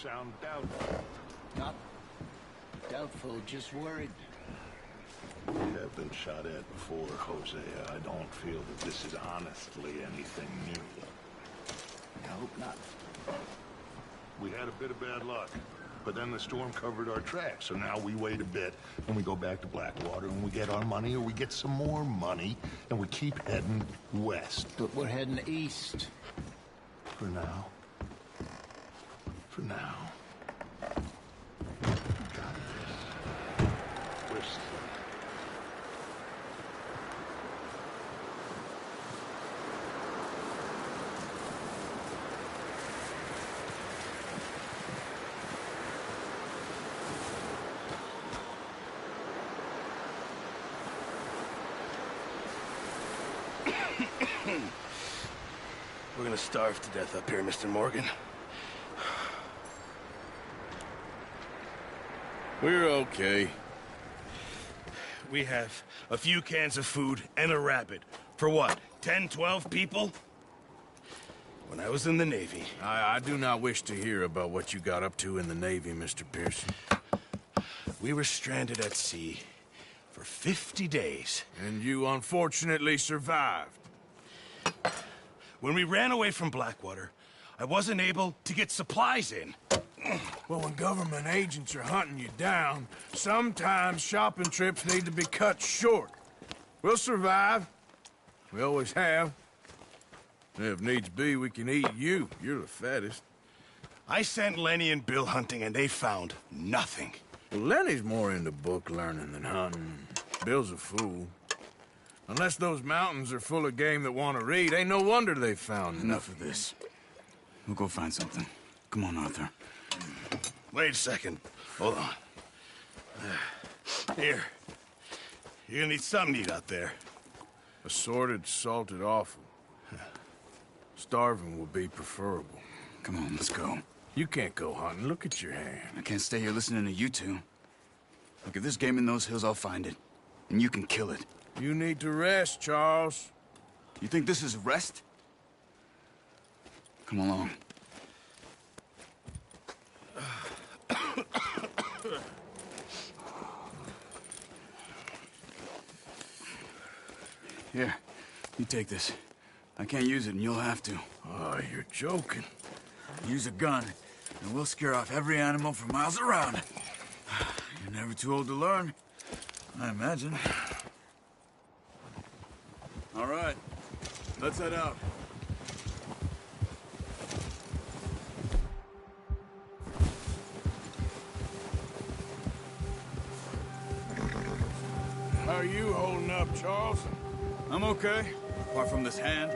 sound doubtful. Not doubtful, just worried. We have been shot at before, Hosea. I don't feel that this is honestly anything new. I hope not. We had a bit of bad luck, but then the storm covered our tracks, so now we wait a bit, and we go back to Blackwater, and we get our money, or we get some more money, and we keep heading west. But we're heading east. For now. For now. Got this. We're safe. We're gonna starve to death up here, Mr. Morgan. We're okay. We have a few cans of food and a rabbit. For what, 10, 12 people? When I was in the Navy... I do not wish to hear about what you got up to in the Navy, Mr. Pearson. We were stranded at sea for 50 days. And you unfortunately survived. When we ran away from Blackwater, I wasn't able to get supplies in. Well, when government agents are hunting you down, sometimes shopping trips need to be cut short. We'll survive. We always have. If needs be, we can eat you. You're the fattest. I sent Lenny and Bill hunting, and they found nothing. Well, Lenny's more into book learning than hunting. Bill's a fool. Unless those mountains are full of game that want to read, ain't no wonder they found Enough of this. We'll go find something. Come on, Arthur. Wait a second. Hold on. Here. You're gonna need something to eat out there. Assorted, salted offal. Starving will be preferable. Come on, let's go. You can't go hunting. Look at your hand. I can't stay here listening to you two. Look, if there's game in those hills, I'll find it. And you can kill it. You need to rest, Charles. You think this is rest? Come along. Here, you take this. I can't use it, and you'll have to. Oh, you're joking. Use a gun, and we'll scare off every animal for miles around. You're never too old to learn, I imagine. All right, let's head out. How are you holding up, Charles? I'm okay, apart from this hand.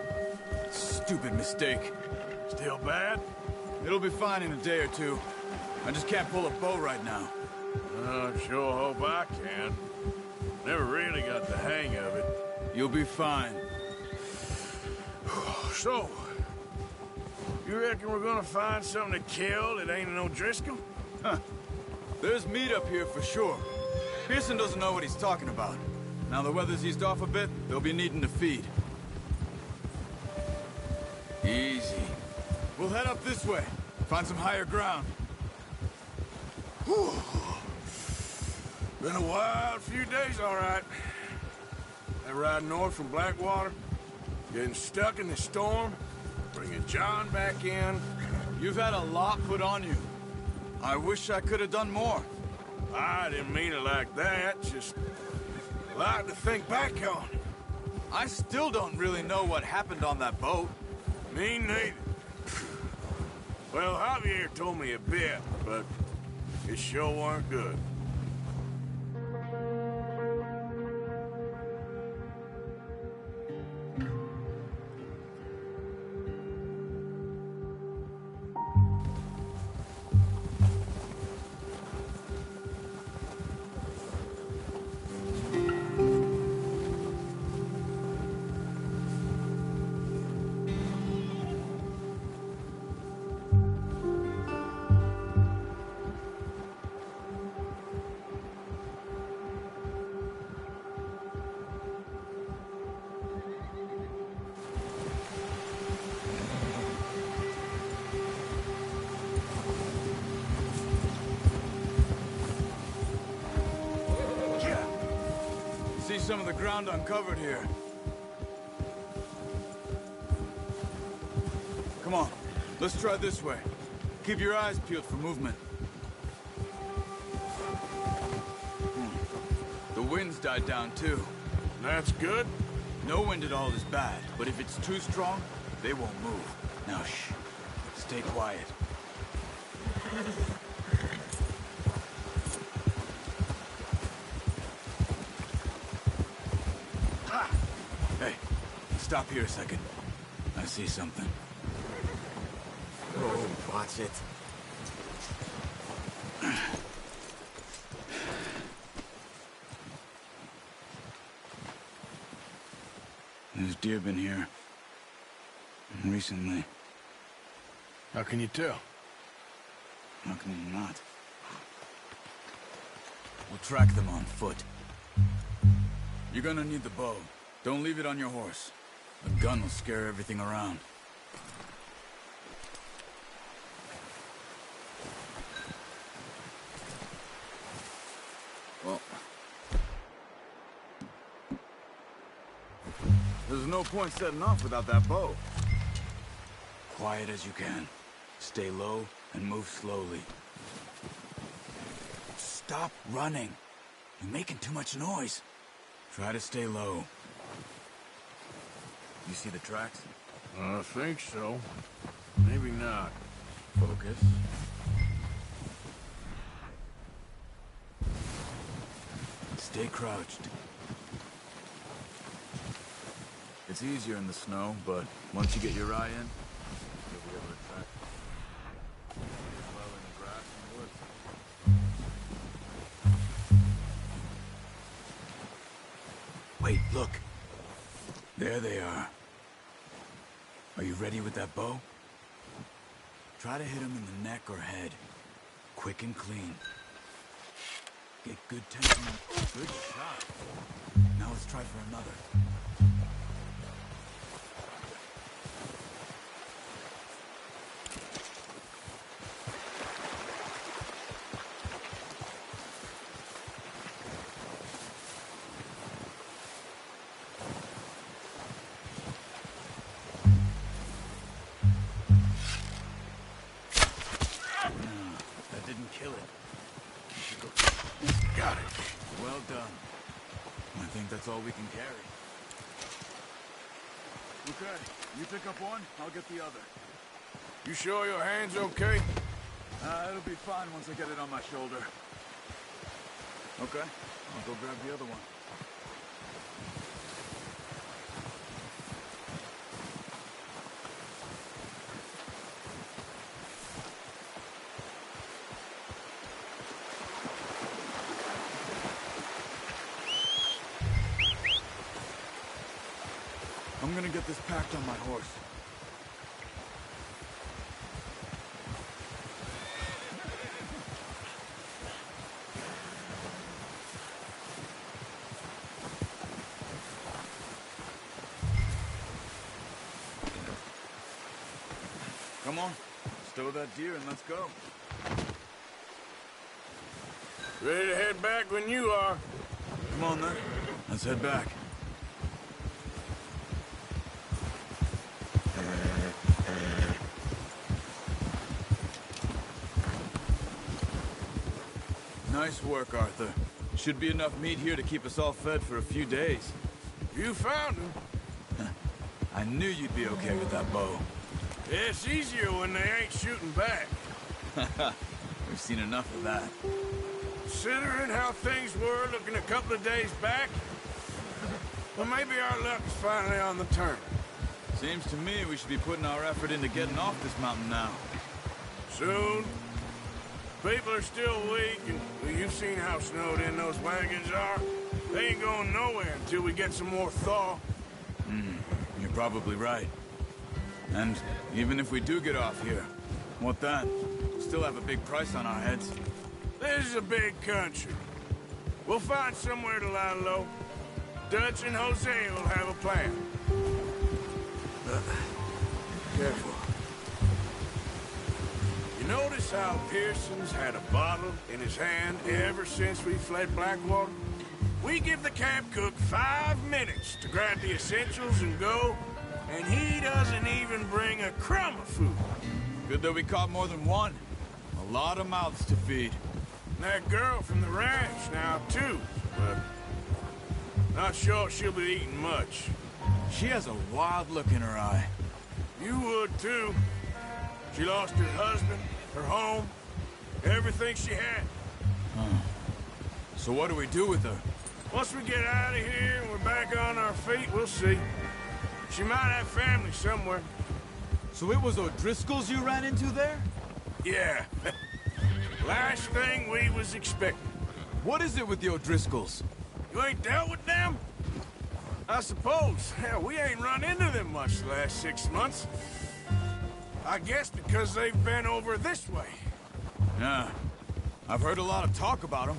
Stupid mistake. Still bad? It'll be fine in a day or two. I just can't pull a bow right now. I sure hope I can. Never really got the hang of it. You'll be fine. So, you reckon we're gonna find something to kill that ain't no Driscoll? Huh. There's meat up here for sure. Pearson doesn't know what he's talking about. Now the weather's eased off a bit, they'll be needing to feed. Easy. We'll head up this way. Find some higher ground. Whew. Been a wild few days, all right. That ride north from Blackwater, getting stuck in the storm, bringing John back in. You've had a lot put on you. I wish I could have done more. I didn't mean it like that, just a lot to think back on. I still don't really know what happened on that boat. Me neither. Well, Javier told me a bit, but it sure weren't good. some of the ground uncovered here. Come on, let's try this way. Keep your eyes peeled for movement. The wind's died down too. That's good. No wind at all is bad, but if it's too strong, they won't move. Now shh, stay quiet. Hey, stop here a second. I see something. Oh, watch it. There's deer been here. Recently. How can you tell? How can you not? We'll track them on foot. You're gonna need the bow. Don't leave it on your horse. A gun will scare everything around. Well... There's no point setting off without that bow. Quiet as you can. Stay low and move slowly. Stop running. You're making too much noise. Try to stay low. You see the tracks? I think so. Maybe not. Focus. Stay crouched. It's easier in the snow, but once you get your eye in, you'll be able to track well in the grass and woods. Wait, look. There they are. Are you ready with that bow? Try to hit them in the neck or head. Quick and clean. Get good tension. Good shot. Now let's try for another. That's all we can carry. Okay, you pick up one, I'll get the other. You sure your hand's okay? It'll be fine once I get it on my shoulder. Okay, I'll go grab the other one. I'm gonna get this packed on my horse. Come on, stow that deer and let's go. Ready to head back when you are. Come on then, let's head back. Nice work, Arthur. Should be enough meat here to keep us all fed for a few days. You found him. I knew you'd be okay with that bow. Yeah, it's easier when they ain't shooting back. We've seen enough of that. Considering how things were looking a couple of days back, well, maybe our luck is finally on the turn. Seems to me we should be putting our effort into getting off this mountain now. Soon. People are still weak, and well, you've seen how snowed in those wagons are. They ain't going nowhere until we get some more thaw. You're probably right. And even if we do get off here, what then? We'll still have a big price on our heads. This is a big country. We'll find somewhere to lie low. Dutch and Jose will have a plan. Careful. You notice how Pearson's had a bottle in his hand ever since we fled Blackwater? We give the camp cook 5 minutes to grab the essentials and go, and he doesn't even bring a crumb of food. Good that we caught more than one. A lot of mouths to feed. And that girl from the ranch now, too, but not sure she'll be eating much. She has a wild look in her eye. You would, too. She lost her husband, her home, everything she had. So what do we do with her? Once we get out of here and we're back on our feet, we'll see. She might have family somewhere. So it was O'Driscoll's you ran into there? Yeah. Last thing we was expecting. What is it with the O'Driscolls? You ain't dealt with them? I suppose. Hell, we ain't run into them much the last 6 months. I guess because they've been over this way. Yeah. I've heard a lot of talk about them.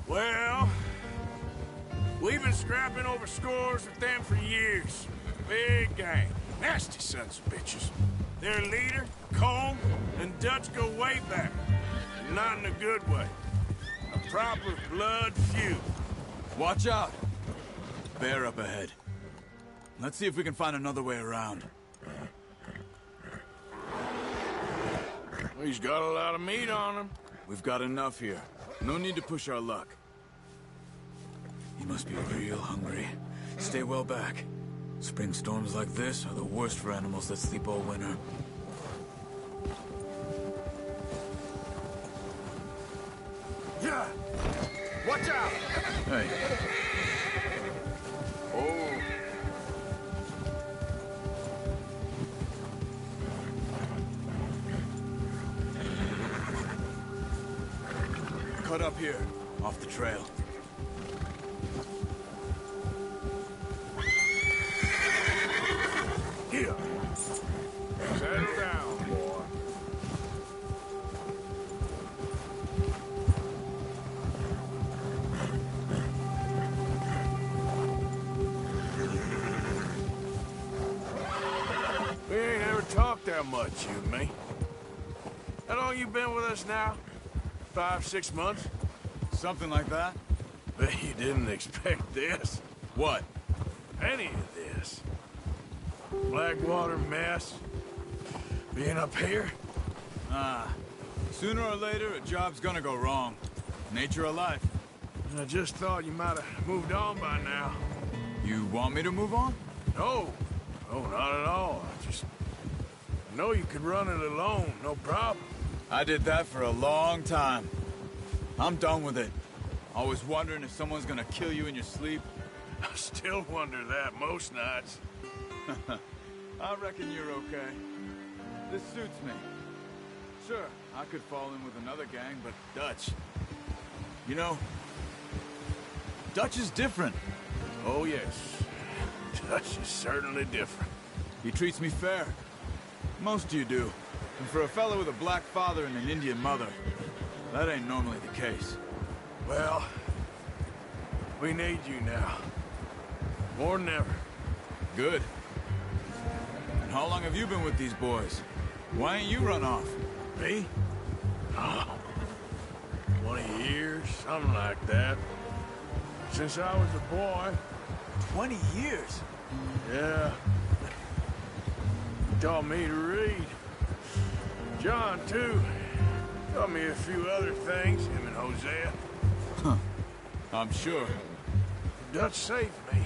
Well, we've been scrapping over scores with them for years. Big gang. Nasty sons of bitches. Their leader, Combe, and Dutch go way back. Not in a good way. A proper blood feud. Watch out! Bear up ahead. Let's see if we can find another way around. He's got a lot of meat on him. We've got enough here. No need to push our luck. He must be real hungry. Stay well back. Spring storms like this are the worst for animals that sleep all winter. Yeah! Watch out! Hey. Oh. Cut up here, off the trail. Here. Settle down, boy. We ain't ever talked that much, you and me. How long you been with us now? 5, 6 months? Something like that? Bet you didn't expect this. What? Any of this. Blackwater mess. Being up here? Sooner or later, a job's gonna go wrong. Nature of life. I just thought you might have moved on by now. You want me to move on? No. No, not at all. I know you could run it alone, no problem. I did that for a long time. I'm done with it. Always wondering if someone's gonna kill you in your sleep. I still wonder that most nights. I reckon you're okay. This suits me. Sure, I could fall in with another gang, but Dutch... You know, Dutch is different. Oh, yes. Dutch is certainly different. He treats me fair. Most of you do. And for a fellow with a black father and an Indian mother, that ain't normally the case. Well, we need you now. More than ever. Good. And how long have you been with these boys? Why ain't you run off? Me? Oh, 20 years, something like that. Since I was a boy. 20 years? Yeah. He taught me to read. John, too. Taught me a few other things, him and Hosea. I'm sure. Dutch saved me.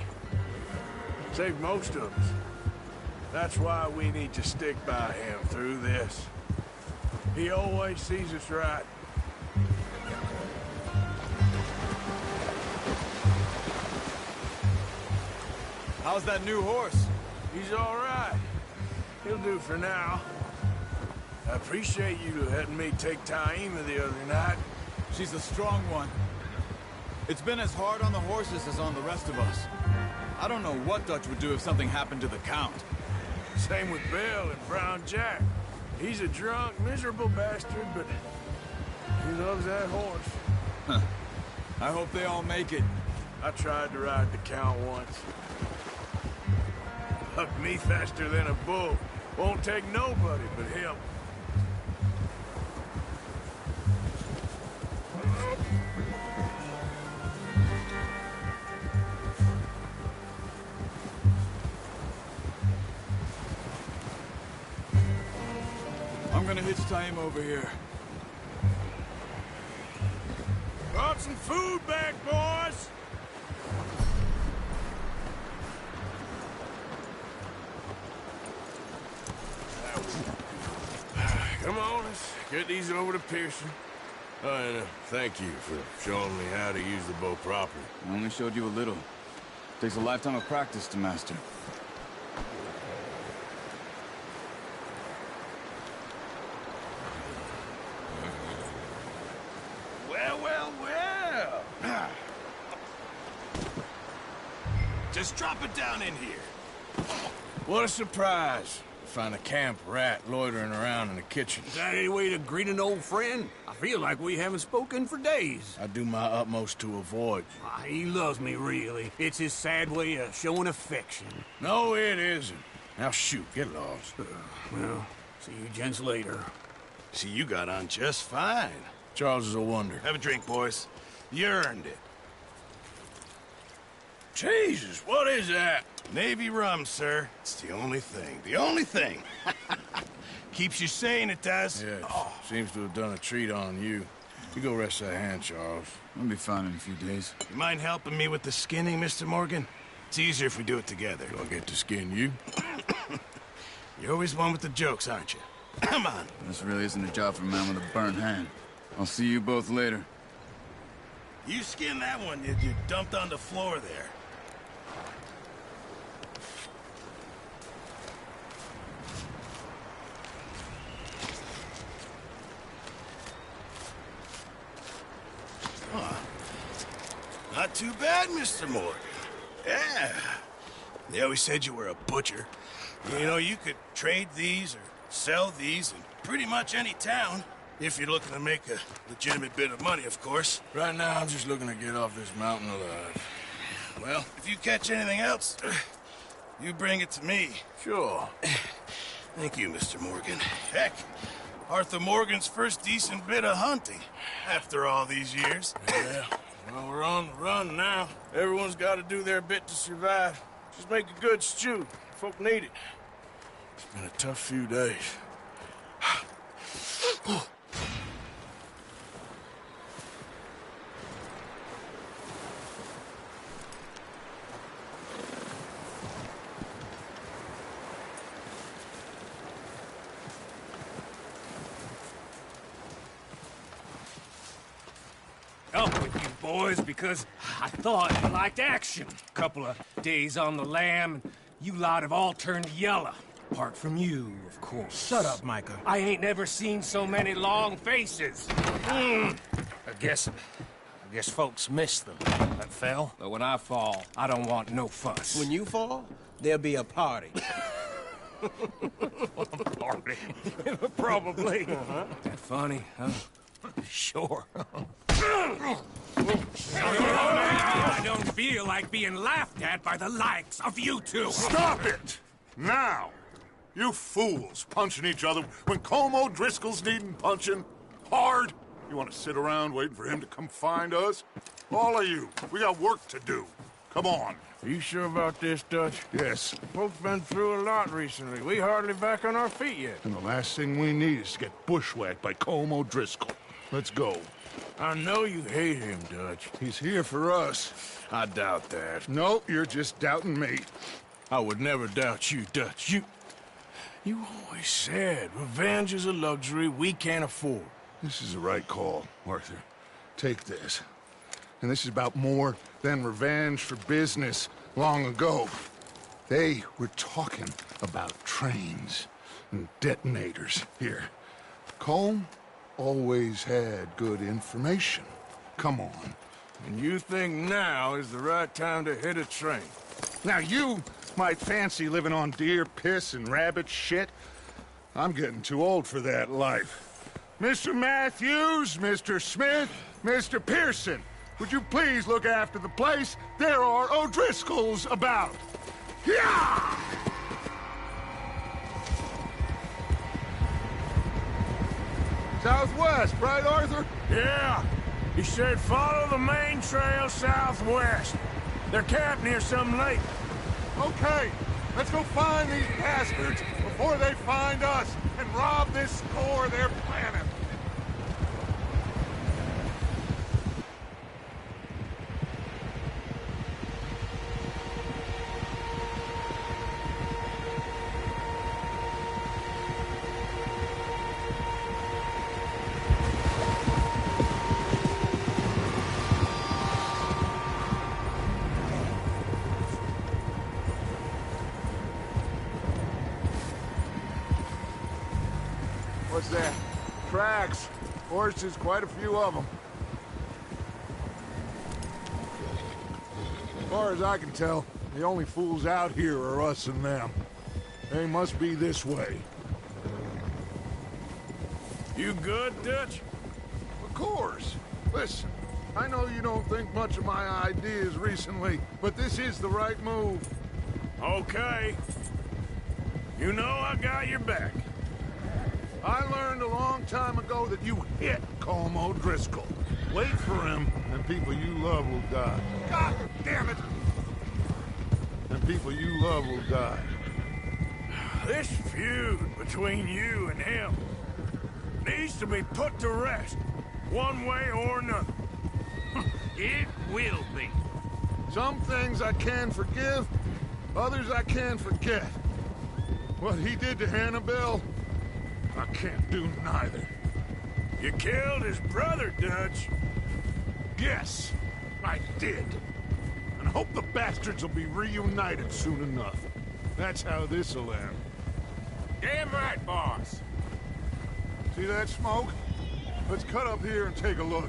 Saved most of us. That's why we need to stick by him through this. He always sees us right. How's that new horse? He's all right. He'll do for now. I appreciate you letting me take Taima the other night. She's a strong one. It's been as hard on the horses as on the rest of us. I don't know what Dutch would do if something happened to the Count. Same with Bill and Brown Jack. He's a drunk, miserable bastard, but he loves that horse. I hope they all make it. I tried to ride the Count once. Bucked me faster than a bull. Won't take nobody but him. I'm gonna hitch-tie him over here. Brought some food back, boys! Come on, let's get these over to Pearson. And thank you for showing me how to use the bow properly. I only showed you a little. Takes a lifetime of practice to master. Well, well, well. Just drop it down in here. What a surprise. Find a camp rat loitering around in the kitchen. Is that any way to greet an old friend? I feel like we haven't spoken for days. I do my utmost to avoid you. He loves me, really. It's his sad way of showing affection. No, it isn't. Now shoot, get lost. Well, see you gents later. See, you got on just fine. Charles is a wonder. Have a drink, boys. You earned it. Jesus, what is that? Navy rum, sir. It's the only thing. The only thing. Keeps you sane, it does. Yes, seems to have done a treat on you. You go rest that hand, Charles. I'll be fine in a few days. You mind helping me with the skinning, Mr. Morgan? It's easier if we do it together. Do I get to skin you? You're always one with the jokes, aren't you? Come on. This really isn't a job for a man with a burnt hand. I'll see you both later. You skin that one you dumped on the floor there. Not too bad, Mr. Morgan. Yeah. They always said you were a butcher. You know, you could trade these or sell these in pretty much any town. If you're looking to make a legitimate bit of money, of course. Right now, I'm just looking to get off this mountain alive. Well, if you catch anything else, you bring it to me. Sure. Thank you, Mr. Morgan. Heck, Arthur Morgan's first decent bit of hunting after all these years. Yeah. Well, we're on the run now. Everyone's got to do their bit to survive. Just make a good stew. Folk need it. It's been a tough few days. Up with you boys because I thought you liked action. Couple of days on the lam, and you lot have all turned yellow. Apart from you, of course. Shut up, Micah. I ain't never seen so many long faces. I guess folks miss them. That fell. But when I fall, I don't want no fuss. When you fall, there'll be a party. Party. Probably. That funny, huh? Sure. I don't feel like being laughed at by the likes of you two. Stop it! Now! You fools punching each other when Colm O'Driscoll's needing punching. Hard! You want to sit around waiting for him to come find us? All of you, we got work to do. Come on. Are you sure about this, Dutch? Yes. Folks been through a lot recently. We hardly back on our feet yet. And the last thing we need is to get bushwhacked by Colm O'Driscoll. Let's go. I know you hate him, Dutch. He's here for us. I doubt that. No, you're just doubting me. I would never doubt you, Dutch. You always said revenge is a luxury we can't afford. This is the right call, Arthur. Take this. And this is about more than revenge for business long ago. They were talking about trains and detonators here. Colm always had good information. Come on. And you think now is the right time to hit a train? Now you might fancy living on deer piss and rabbit shit. I'm getting too old for that life. Mr. Matthews, Mr. Smith, Mr. Pearson, would you please look after the place? There are O'Driscolls about. Yeah! Southwest, right, Arthur? Yeah. He said follow the main trail southwest. They're camped near some lake. Okay, let's go find these bastards before they find us. and rob this store they're planning. What's that? Tracks. Horses, quite a few of them. As far as I can tell, the only fools out here are us and them. They must be this way. You good, Dutch? Of course. Listen, I know you don't think much of my ideas recently, but this is the right move. Okay. You know I got your back. I learned a long time ago that you hit Colm O'Driscoll. Wait for him, and people you love will die. God damn it! And people you love will die. This feud between you and him needs to be put to rest, one way or another. It will be. Some things I can forgive, others I can forget. What he did to Annabelle, I can't do neither. You killed his brother, Dutch. Yes, I did. And I hope the bastards will be reunited soon enough. That's how this'll end. Damn right, boss. See that smoke? Let's cut up here and take a look.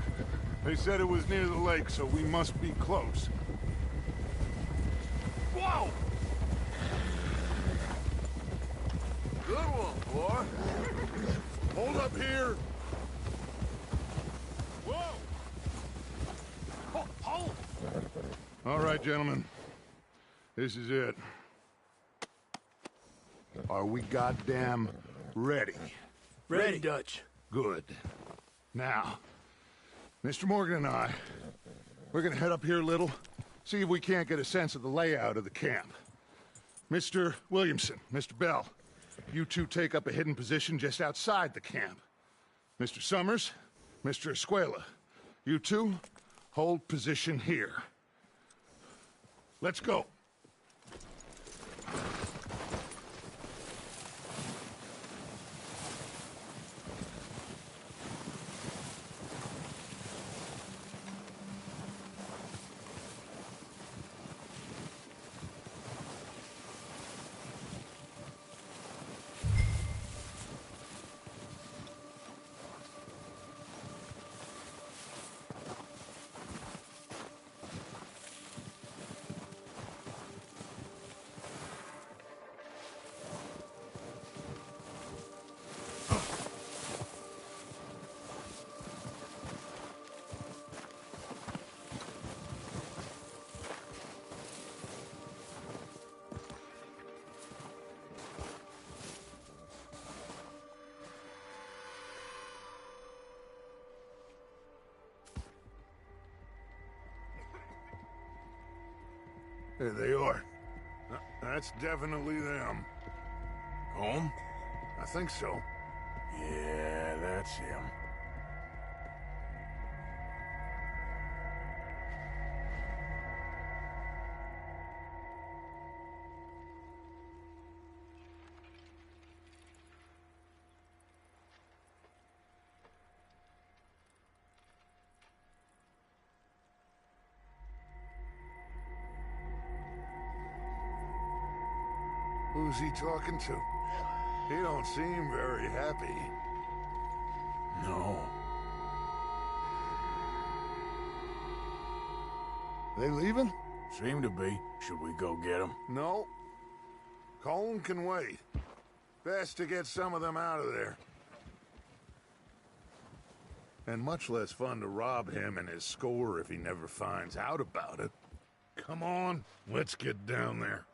They said it was near the lake, so we must be close. Whoa! Good one, boy. Hold up here. Whoa! Hold! All right, gentlemen. This is it. Are we goddamn ready? Ready, Dutch. Good. Now, Mr. Morgan and I, we're gonna head up here a little, see if we can't get a sense of the layout of the camp. Mr. Williamson, Mr. Bell, you two take up a hidden position just outside the camp. Mr. Summers, Mr. Escuela, you two hold position here. Let's go. There they are. That's definitely them. Home? I think so. Yeah, that's him. Who's he talking to? He don't seem very happy. No. They leaving? Seem to be. Should we go get him? No. Colm can wait. Best to get some of them out of there. And much less fun to rob him and his score if he never finds out about it. Come on, let's get down there.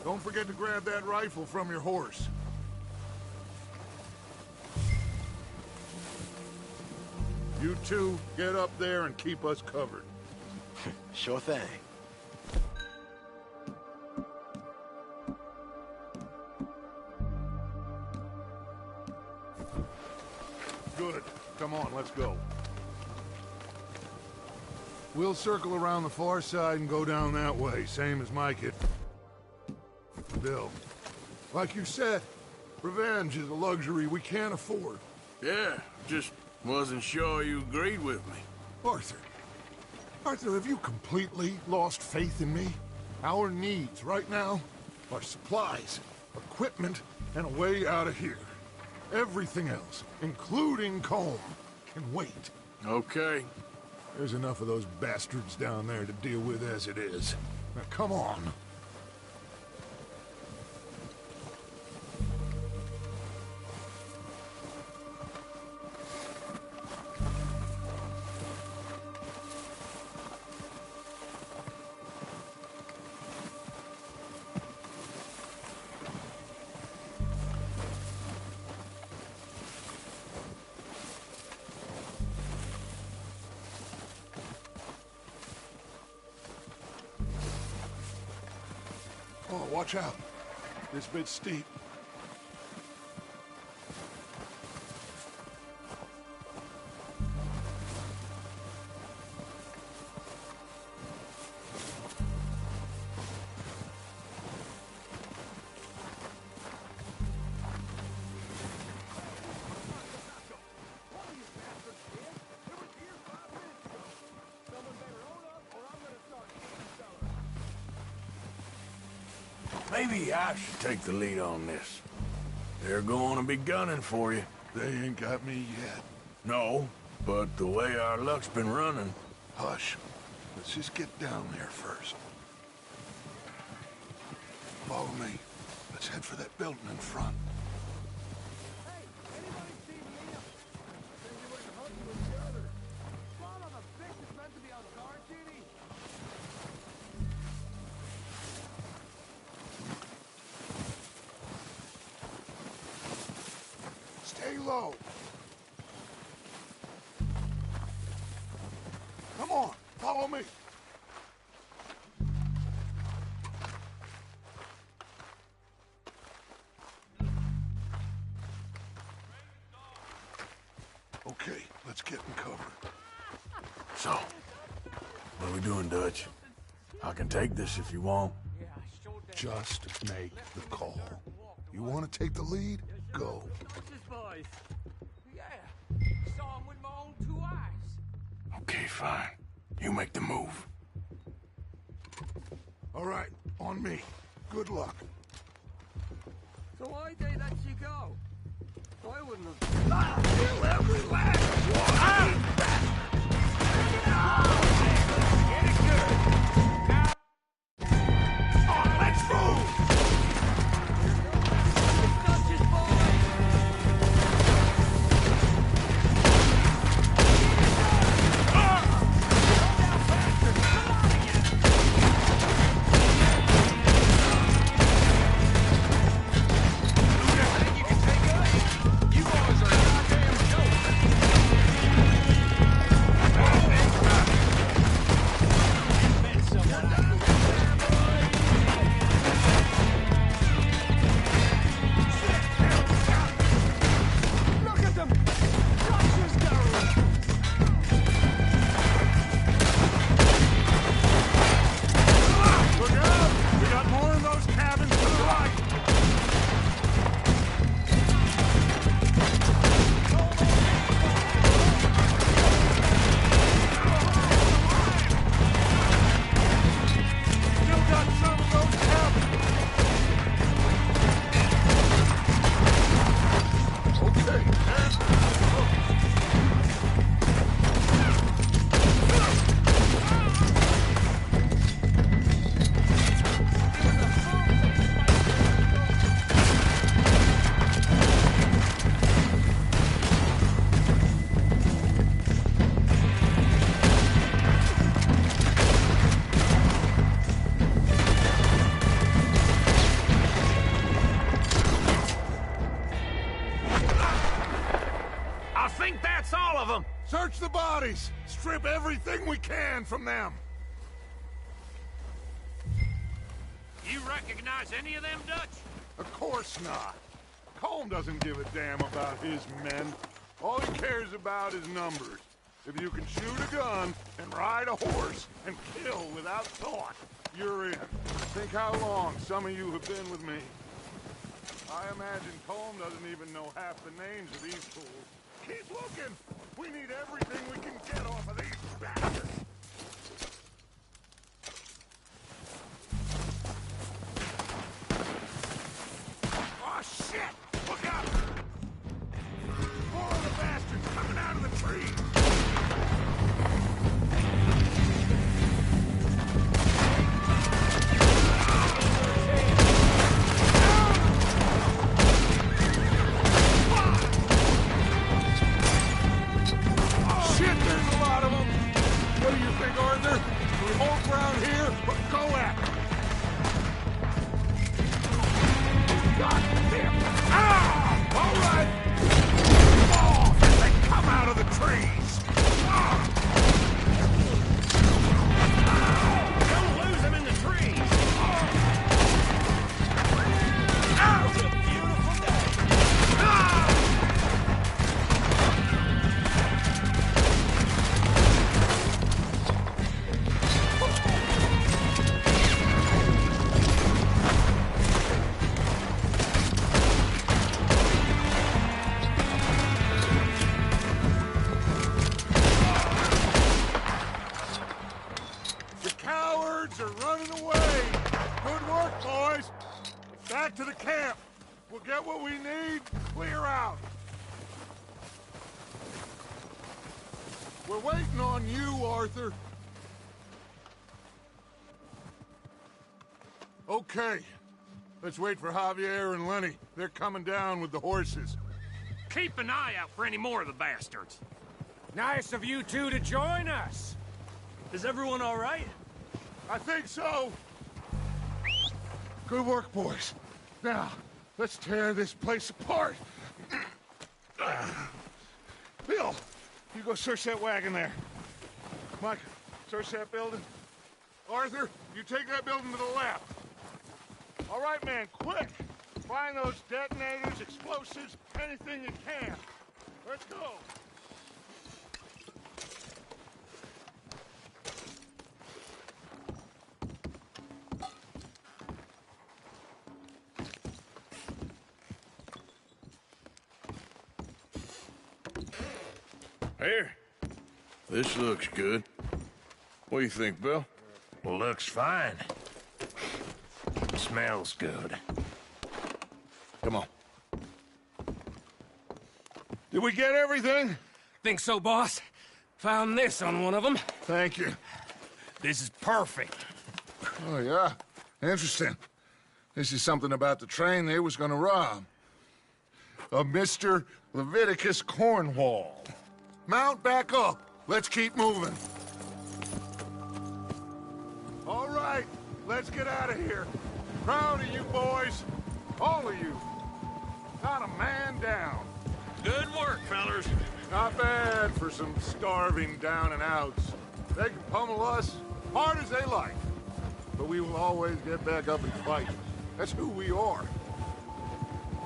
Don't forget to grab that rifle from your horse. You two, get up there and keep us covered. Sure thing. Good. Come on, let's go. We'll circle around the far side and go down that way, same as Mike had. Bill, like you said, revenge is a luxury we can't afford. Yeah, just wasn't sure you agreed with me. Arthur. Arthur, have you completely lost faith in me? Our needs right now are supplies, equipment, and a way out of here. Everything else, including Colm, can wait. Okay. There's enough of those bastards down there to deal with as it is. Now, come on. Oh, watch out. This bit's steep. Maybe I should take the lead on this. They're going to be gunning for you. They ain't got me yet. No, but the way our luck's been running... Hush. Let's just get down there first. Follow me. Let's head for that building in front. Stay low. Come on, follow me. Okay, let's get in cover. So, what are we doing, Dutch? I can take this if you want. Just make the call. You want to take the lead? Go. Okay, fine. You make the move. All right, on me. Good luck. So why they let you go? I wouldn't have... Kill every last one! Get it good! Now... On, let's move! Search the bodies! Strip everything we can from them! You recognize any of them, Dutch? Of course not. Colm doesn't give a damn about his men. All he cares about is numbers. If you can shoot a gun and ride a horse and kill without thought, you're in. Think how long some of you have been with me. I imagine Colm doesn't even know half the names of these fools. Keep looking! We need everything we can get off of these bastards! Oh, shit! Look out! More of the bastards coming out of the trees! To the camp. We'll get what we need, clear out. We're waiting on you, Arthur. Okay. Let's wait for Javier and Lenny. They're coming down with the horses. Keep an eye out for any more of the bastards. Nice of you two to join us. Is everyone all right? I think so. Good work, boys. Now, let's tear this place apart. Bill, you go search that wagon there. Mike, search that building. Arthur, you take that building to the left. All right, man, quick. Find those detonators, explosives, anything you can. Let's go. Here. This looks good. What do you think, Bill? Looks fine. Smells good. Come on. Did we get everything? Think so, boss? Found this on one of them. Thank you. This is perfect. Oh, yeah? Interesting. This is something about the train they was gonna rob. A Mr. Leviticus Cornwall. Mount back up. Let's keep moving. All right, let's get out of here. Proud of you boys. All of you. Not a man down. Good work, fellers. Not bad for some starving down and outs. They can pummel us hard as they like. But we will always get back up and fight. That's who we are.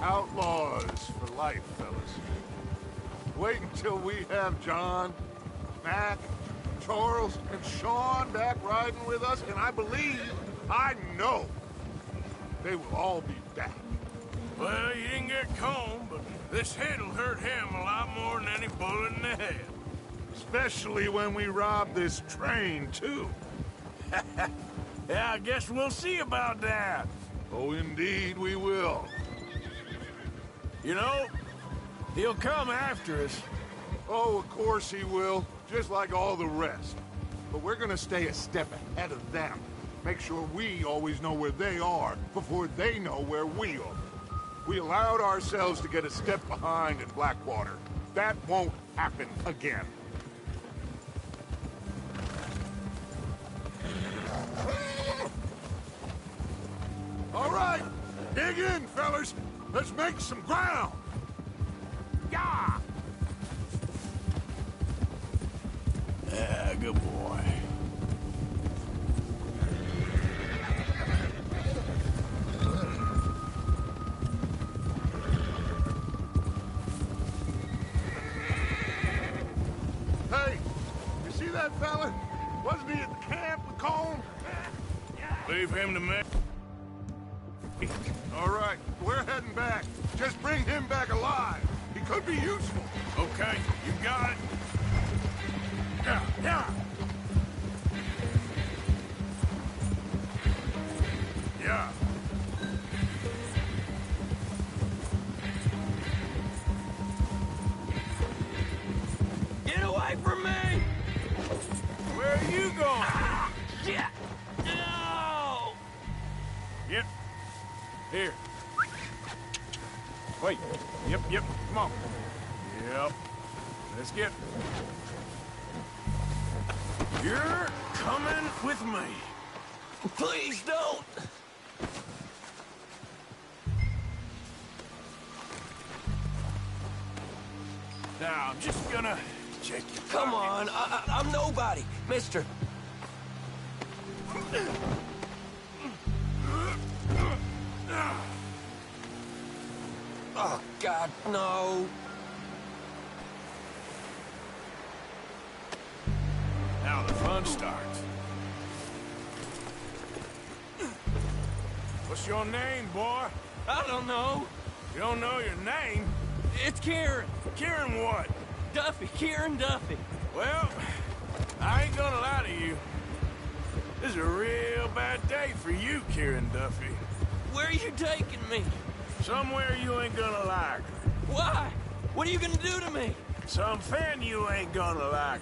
Outlaws for life, fellas. Wait until we have John, Mac, Charles, and Sean back riding with us, and I believe, I know, they will all be back. Well, you didn't get Colm, but this hit'll hurt him a lot more than any bullet in the head. Especially when we rob this train, too. Yeah, I guess we'll see about that. Oh, indeed we will. You know, he'll come after us. Oh, of course he will, just like all the rest. But we're gonna stay a step ahead of them. Make sure we always know where they are before they know where we are. We allowed ourselves to get a step behind in Blackwater. That won't happen again. All right, dig in, fellas. Let's make some ground. Yeah! Leave him to me. All right, we're heading back. Just bring him back alive. He could be useful. Okay, you got it. Yeah, yeah. Yeah. Get away from me! Where are you going? Ah, shit! No! Yep. Here. Wait. Yep. Come on. Yep. Let's get... You're coming with me. Please don't! Now, I'm just gonna check your Come pockets. on, I'm nobody, mister. Oh, God, no. Now the fun starts. What's your name, boy? I don't know. You don't know your name? It's Kieran. Kieran what? Duffy, Kieran Duffy. Well, I ain't gonna lie to you. This is a real bad day for you, Kieran Duffy. Where are you taking me? Somewhere you ain't gonna like. Why? What are you gonna do to me? Something you ain't gonna like.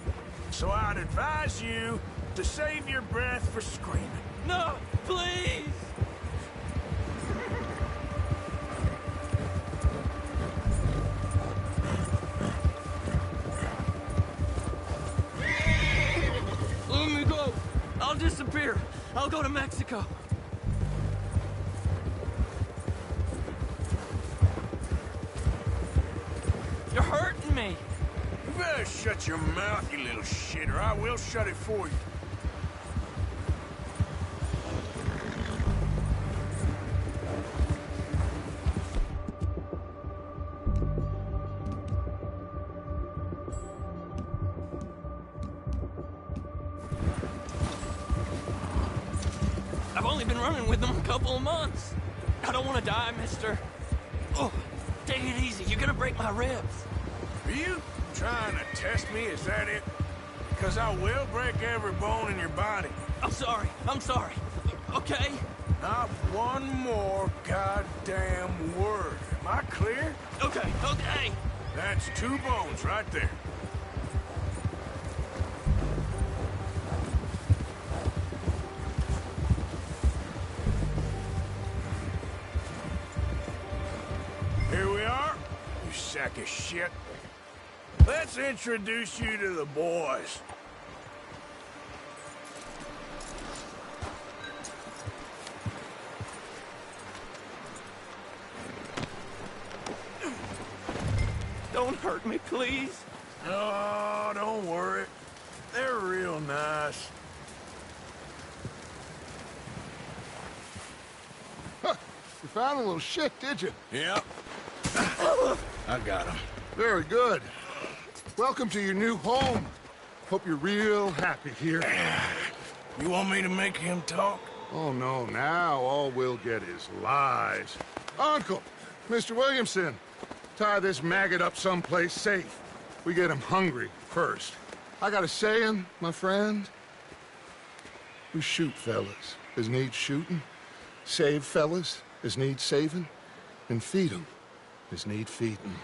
So I'd advise you to save your breath for screaming. No, please! Let me go. I'll disappear. I'll go to Mexico. You're hurting me. You better shut your mouth, you little shit, or I will shut it for you. I've only been running with them a couple of months. I don't want to die, mister. Oh, take it easy. You're gonna break my ribs. Are you trying to test me? Is that it? Because I will break every bone in your body. I'm sorry. Okay? Not one more goddamn word. Am I clear? Okay. That's 2 bones right there. Here we are, you sack of shit. Let's introduce you to the boys. Don't hurt me, please. Oh, don't worry. They're real nice. Huh. You found a little shit, did you? Yep. I got him. Very good. Welcome to your new home. Hope you're real happy here. You want me to make him talk? Oh, no. Now all we'll get is lies. Uncle, Mr. Williamson, tie this maggot up someplace safe. We get him hungry first. I got a saying, my friend. We shoot fellas as need shooting, save fellas as need saving, and feed 'em as need feeding.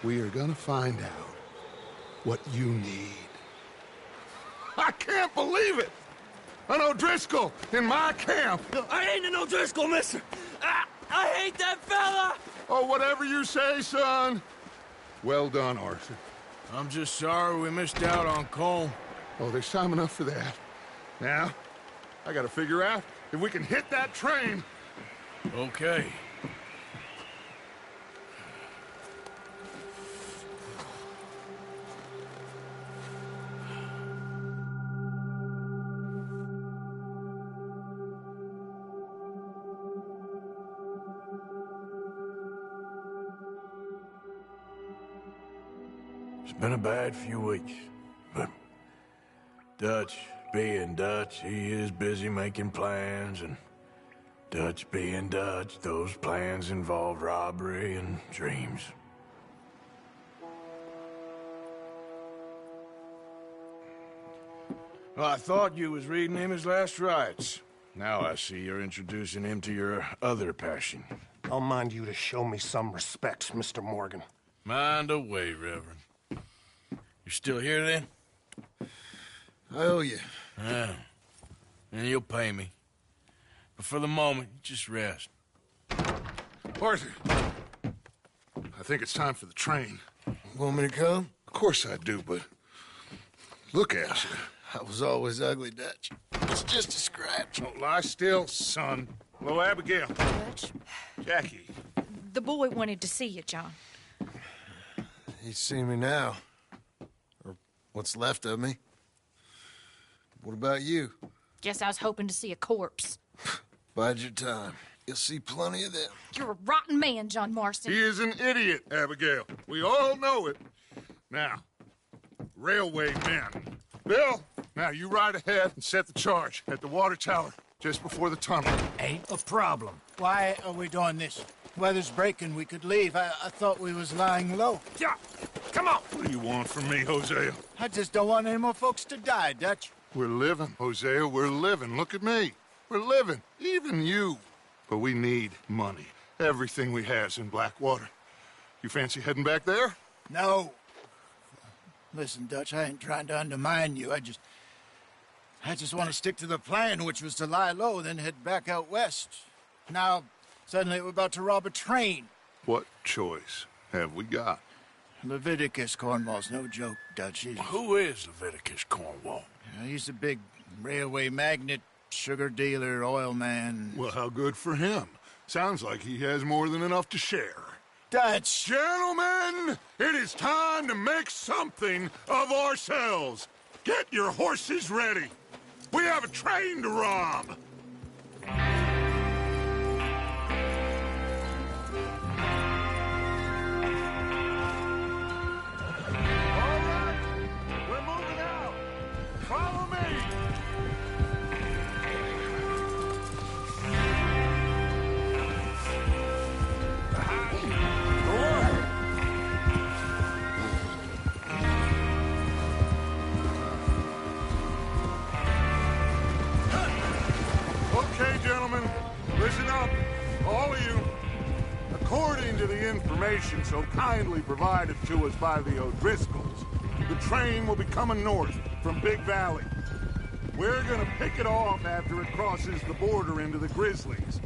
We are gonna find out what you need. I can't believe it! An O'Driscoll in my camp! I ain't an O'Driscoll, mister! I hate that fella! Oh, whatever you say, son. Well done, Arthur. I'm just sorry we missed out on Cole. Oh, there's time enough for that. Now, I gotta figure out if we can hit that train. Okay. It's been a bad few weeks, but Dutch being Dutch, he is busy making plans, and Dutch being Dutch, those plans involve robbery and dreams. Well, I thought you was reading him his last rites. Now I see you're introducing him to your other passion. I'll mind you to show me some respect, Mr. Morgan. Mind away, Reverend. You still here, then? I owe you. Yeah. And you'll pay me. But for the moment, just rest. Arthur, I think it's time for the train. Want me to come? Of course I do, but look at you. I was always ugly, Dutch. It's just a scratch. Don't lie still, son. Hello, Abigail. Dutch, Jackie. the boy wanted to see you, John. He's seen me now. Or what's left of me. What about you? Guess I was hoping to see a corpse. Bide your time. You'll see plenty of them. You're a rotten man, John Marston. He is an idiot, Abigail. We all know it. Now, railway men. Bill, now you ride ahead and set the charge at the water tower just before the tunnel. Ain't a problem. Why are we doing this? Weather's breaking. We could leave. I thought we was lying low. Yeah, come on. What do you want from me, Hosea? I just don't want any more folks to die, Dutch. We're living, Hosea. We're living. Look at me. We're living. Even you. But we need money. Everything we has in Blackwater. You fancy heading back there? No. Listen, Dutch, I ain't trying to undermine you. I just want to stick to the plan, which was to lie low, then head back out west. Now, suddenly we're about to rob a train. What choice have we got? Leviticus Cornwall's no joke, Dutch. Who is Leviticus Cornwall? He's a big railway magnate, sugar dealer, oil man. Well, how good for him. Sounds like he has more than enough to share. Dutch! Gentlemen, it is time to make something of ourselves. Get your horses ready. We have a train to rob. All right, we're moving out. Follow me. Okay, gentlemen, listen up, all of you. According to the information so kindly provided to us by the O'Driscolls, the train will be coming north from Big Valley. We're gonna pick it off after it crosses the border into the Grizzlies.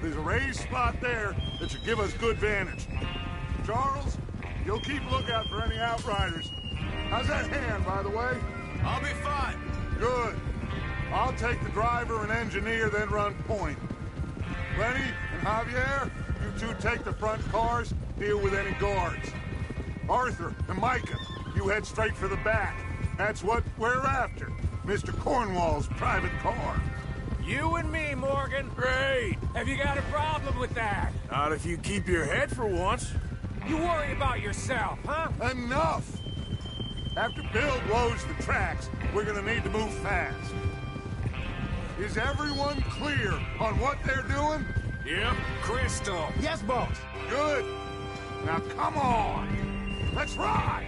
There's a raised spot there that should give us good vantage. Charles, you'll keep lookout for any outriders. How's that hand, by the way? I'll be fine. Good. I'll take the driver and engineer, then run point. Lenny and Javier, you two take the front cars, deal with any guards. Arthur and Micah, you head straight for the back. That's what we're after. Mr. Cornwall's private car. You and me, Morgan. Great! Have you got a problem with that? Not if you keep your head for once. You worry about yourself, huh? Enough! After Bill blows the tracks, we're gonna need to move fast. Is everyone clear on what they're doing? Yep. Crystal. Yes, boss. Good. Now come on. Let's ride.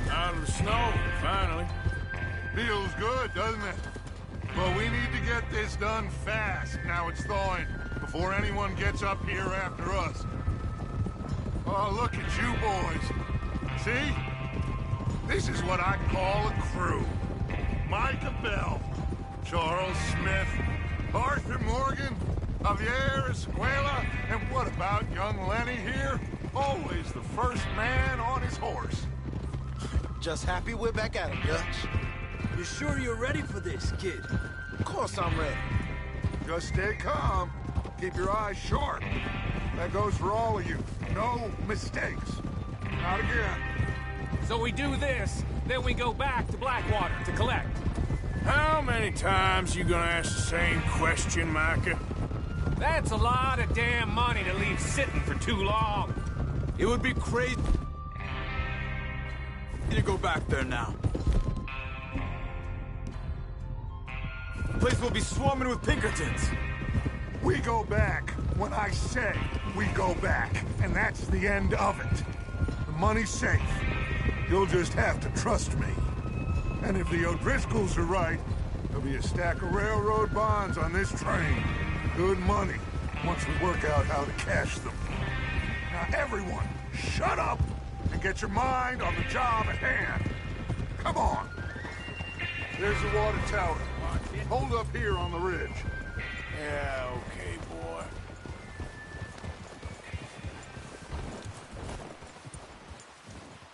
Out of the snow, finally. Feels good, doesn't it? But we need to get this done fast, now it's thawing, before anyone gets up here after us. Oh, look at you boys. See? This is what I call a crew. Micah Bell, Charles Smith, Arthur Morgan, Javier Escuela, and what about young Lenny here? Always the first man on his horse. Just happy we're back at it, Dutch. You sure you're ready for this, kid? Of course I'm ready. Just stay calm. Keep your eyes sharp. That goes for all of you. No mistakes. Not again. So we do this, then we go back to Blackwater to collect. How many times you gonna ask the same question, Micah? That's a lot of damn money to leave sitting for too long. It would be crazy to go back there now. The place will be swarming with Pinkertons. We go back when I say we go back, and that's the end of it. The money's safe. You'll just have to trust me. And if the O'Driscolls are right, there'll be a stack of railroad bonds on this train. Good money, once we work out how to cash them. Now everyone, shut up and get your mind on the job at hand. Come on. There's the water tower. Hold up here on the ridge. Yeah, okay, boy.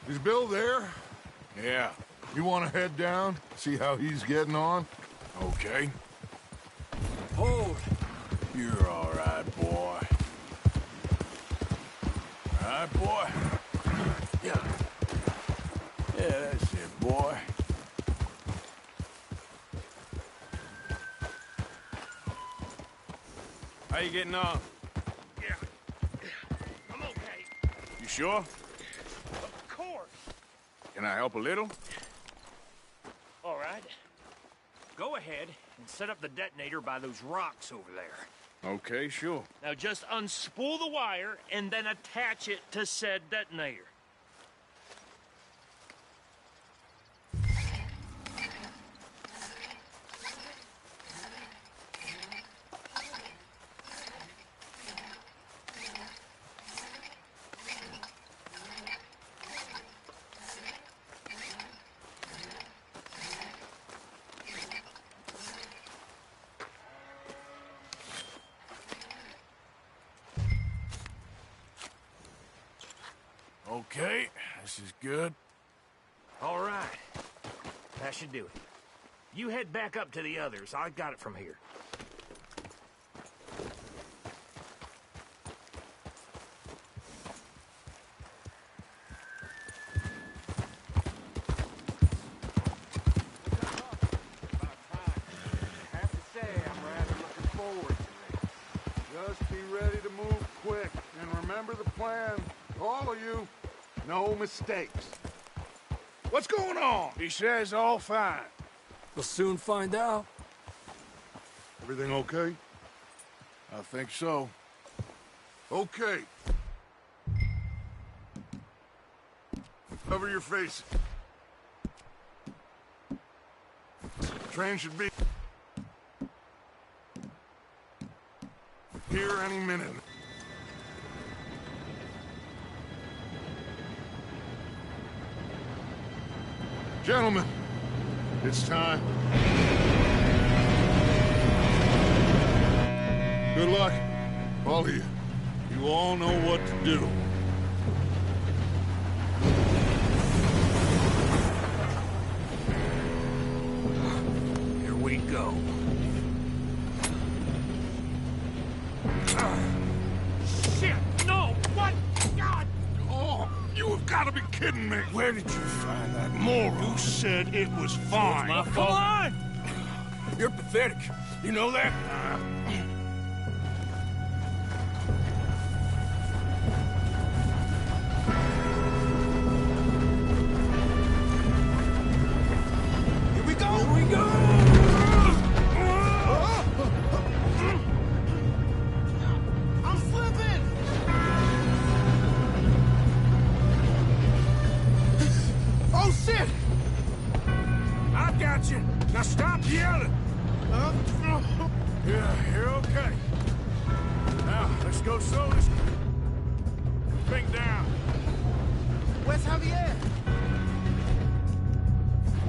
Is Bill there? Yeah, You want to head down, see how he's getting on? okay. Hold. You're all right, boy. All right, boy? Yeah. Yeah, that's it, boy. How you getting on? Yeah. I'm okay. You sure? Of course. Can I help a little? All right. Go ahead and set up the detonator by those rocks over there. Okay, sure. Now just unspool the wire and then attach it to said detonator. Okay, this is good. All right. That should do it. You head back up to the others. I got it from here. Just be ready to move quick, and remember the plan. All of you, no mistakes. What's going on? He says all fine. We'll soon find out. Everything okay? I think so. Okay. Cover your face. Train should be here any minute. Gentlemen, it's time. Good luck, all of you. You all know what to do. Here we go. Shit! No! What? God! Oh, you have got to be kidding me. Where did you find that moron? You said it was fine. My fault. Come on! You're pathetic. You know that? Here we go! Here we go! I'm slipping! Oh, shit! I got you. Now stop yelling. Yeah, you're okay. Now, let's go slow this thing down. Where's Javier?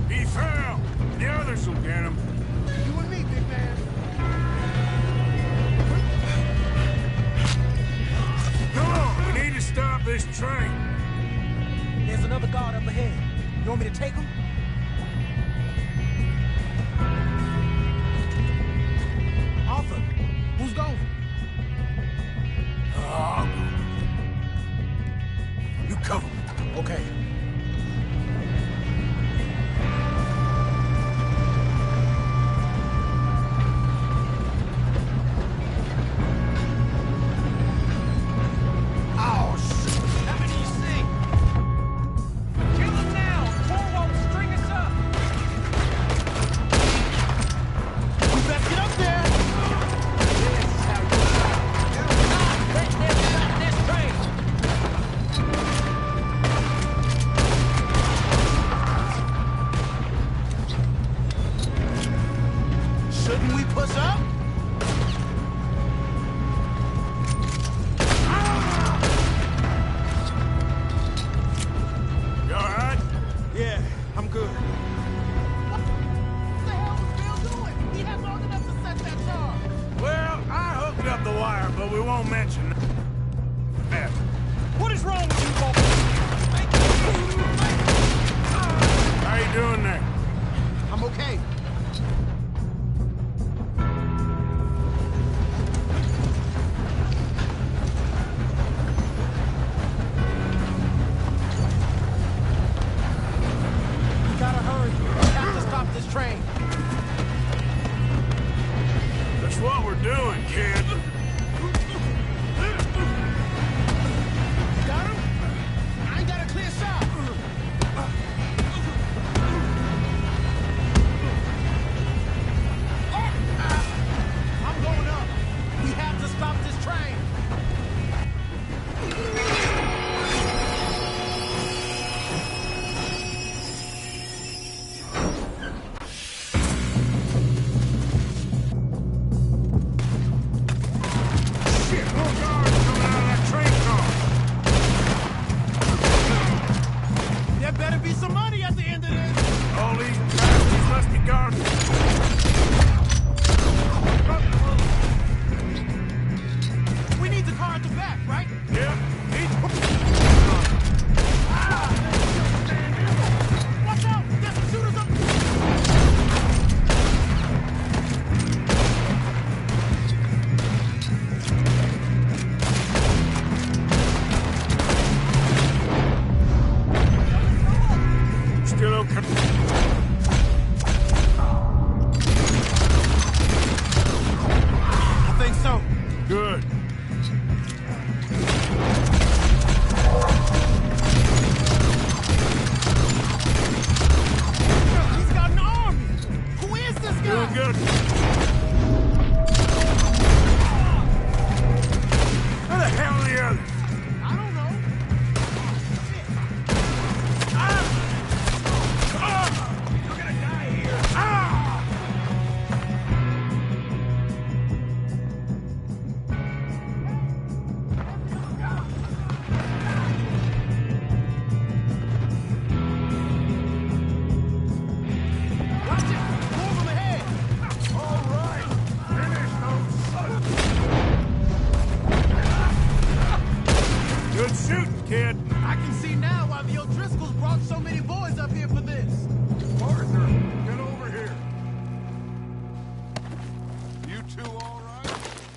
He fell. The others will get him. You and me. guard up ahead. You want me to take him? Arthur, who's going? You cover me. Okay.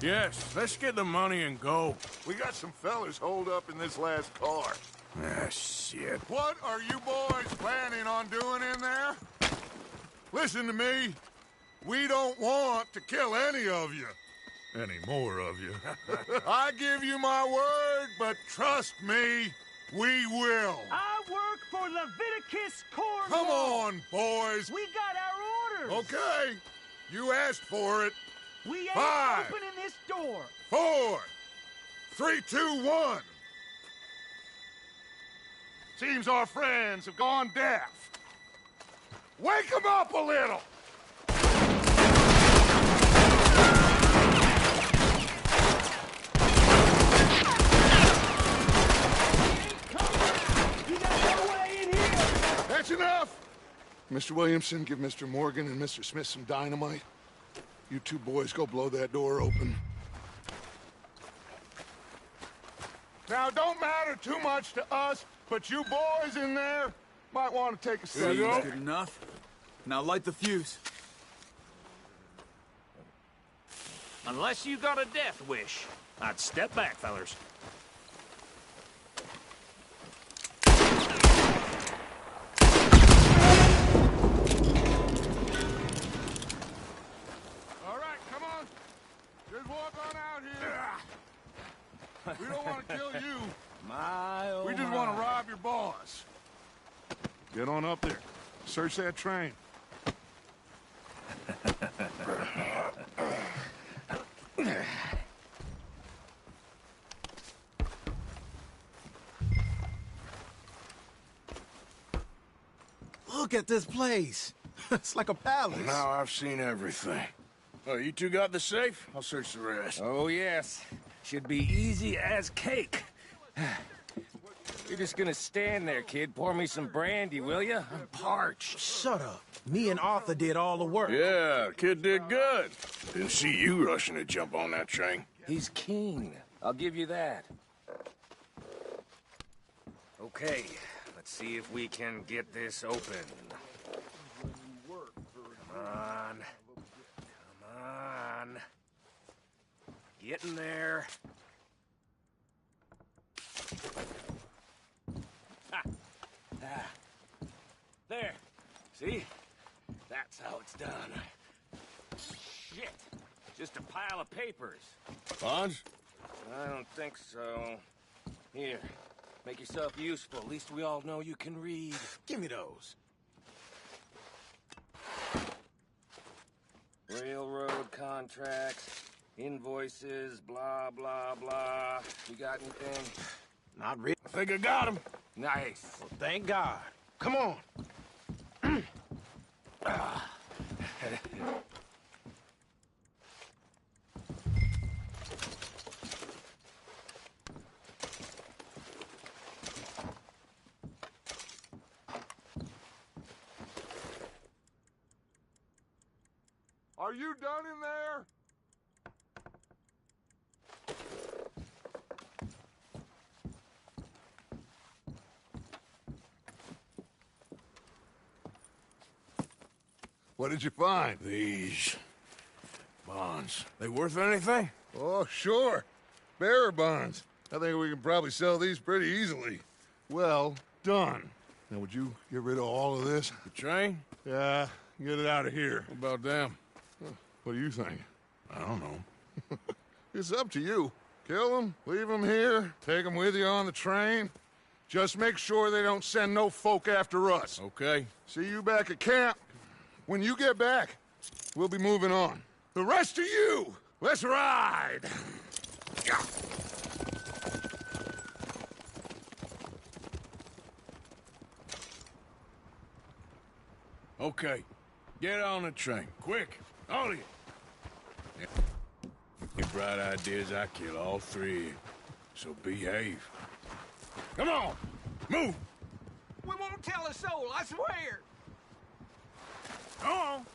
Yes, let's get the money and go. We got some fellas holed up in this last car. Ah, shit. What are you boys planning on doing in there? Listen to me. We don't want to kill any of you. Any more of you. I give you my word, but trust me, we will. I work for Leviticus Corps. Come on, boys. We got our orders. Okay. You asked for it. We ain't 5, opening this door. 4, 3, 2, 1. Seems our friends have gone deaf. Wake them up a little. That's enough. Mr. Williamson, give Mr. Morgan and Mr. Smith some dynamite. You two boys go blow that door open. Now, don't matter too much to us, but you boys in there might want to take a seat. Seems good enough. Now light the fuse. Unless you got a death wish, I'd step back, fellers. All right, come on. Just walk on out here. We don't want to kill you. We just want to rob your boss. Get on up there. Search that train. Look at this place. It's like a palace. Now I've seen everything. Oh, you two got the safe? I'll search the rest. Oh, yes. Should be easy as cake. You're just gonna stand there, kid. Pour me some brandy, will you? I'm parched. Shut up. Me and Arthur did all the work. Yeah, kid did good. Didn't see you rushing to jump on that train. He's keen. I'll give you that. Okay, let's see if we can get this open. Come on. Come on. Get in there. There. See? That's how it's done. Shit. Just a pile of papers. Bonds? I don't think so. Here. Make yourself useful. At least we all know you can read. Give me those. Railroad contracts, invoices, blah, blah, blah. You got anything? Not really. I think I got him. Nice. Well, thank God. Come on. Are you done in there? What did you find? These bonds. They worth anything? Oh, sure. Bearer bonds. I think we can probably sell these pretty easily. Well done. Now, would you get rid of all of this? The train? Yeah, get it out of here. What about them? What do you think? I don't know. It's up to you. Kill them, leave them here, take them with you on the train. Just make sure they don't send no folk after us. Okay. See you back at camp. When you get back, we'll be moving on. The rest of you, let's ride! Okay. Get on the train. Quick. All of you. Your bright ideas, I kill all three of you. So behave. Come on! Move! We won't tell a soul, I swear! Come on!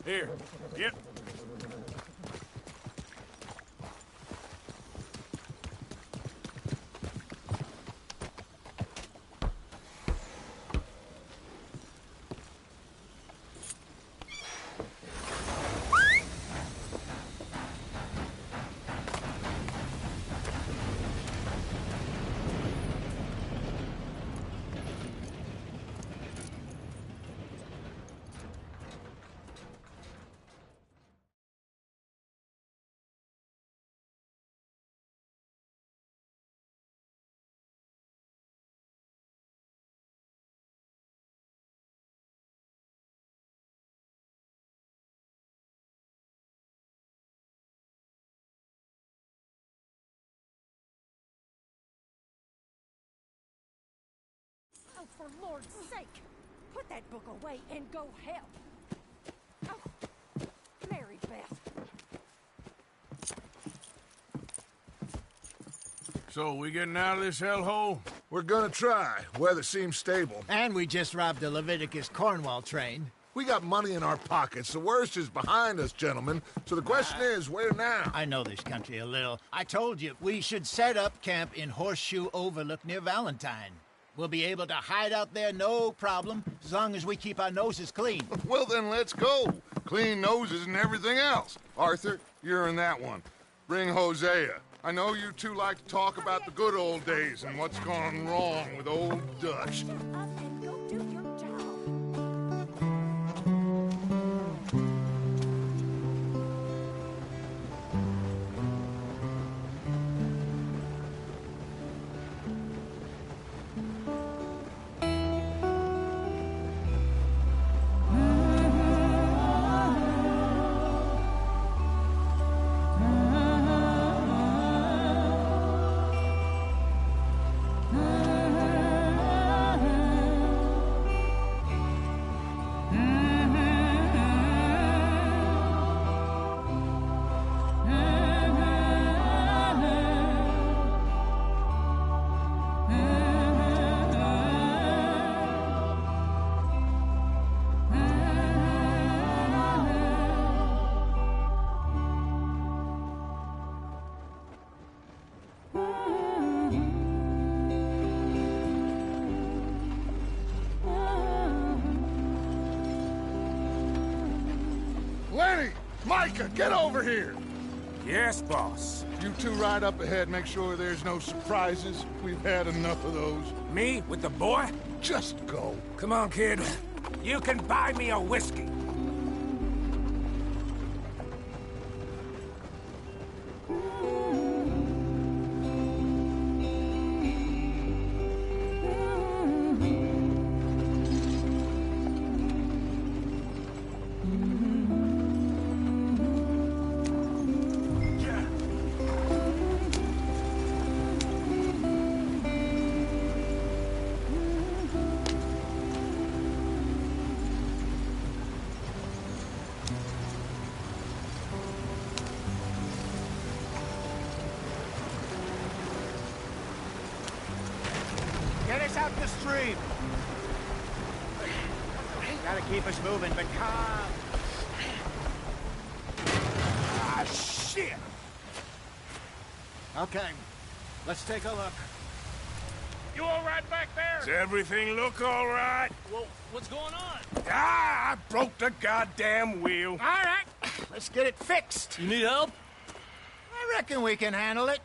Here. Yep. for Lord's sake! Put that book away and go help! Oh, Mary Beth. So, we getting out of this hellhole? We're gonna try. Weather seems stable. And we just robbed a Leviticus Cornwall train. We got money in our pockets. The worst is behind us, gentlemen. So the question is, where now? I know this country a little. I told you, we should set up camp in Horseshoe Overlook near Valentine. We'll be able to hide out there, no problem, as long as we keep our noses clean. Well, then let's go. Clean noses and everything else. Arthur, you're in that one. Bring Hosea. I know you two like to talk about the good old days and what's gone wrong with old Dutch. Shut up and go do your job. Lenny! Micah, get over here! Yes, boss. You two ride up ahead, make sure there's no surprises. We've had enough of those. Me with the boy? Just go. Come on, kid. You can buy me a whiskey. Get us out the stream. Gotta keep us moving, but calm. Ah, shit! Okay, let's take a look. You all right back there? Does everything look all right? Well, what's going on? Ah, I broke the goddamn wheel. All right, let's get it fixed. You need help? I reckon we can handle it.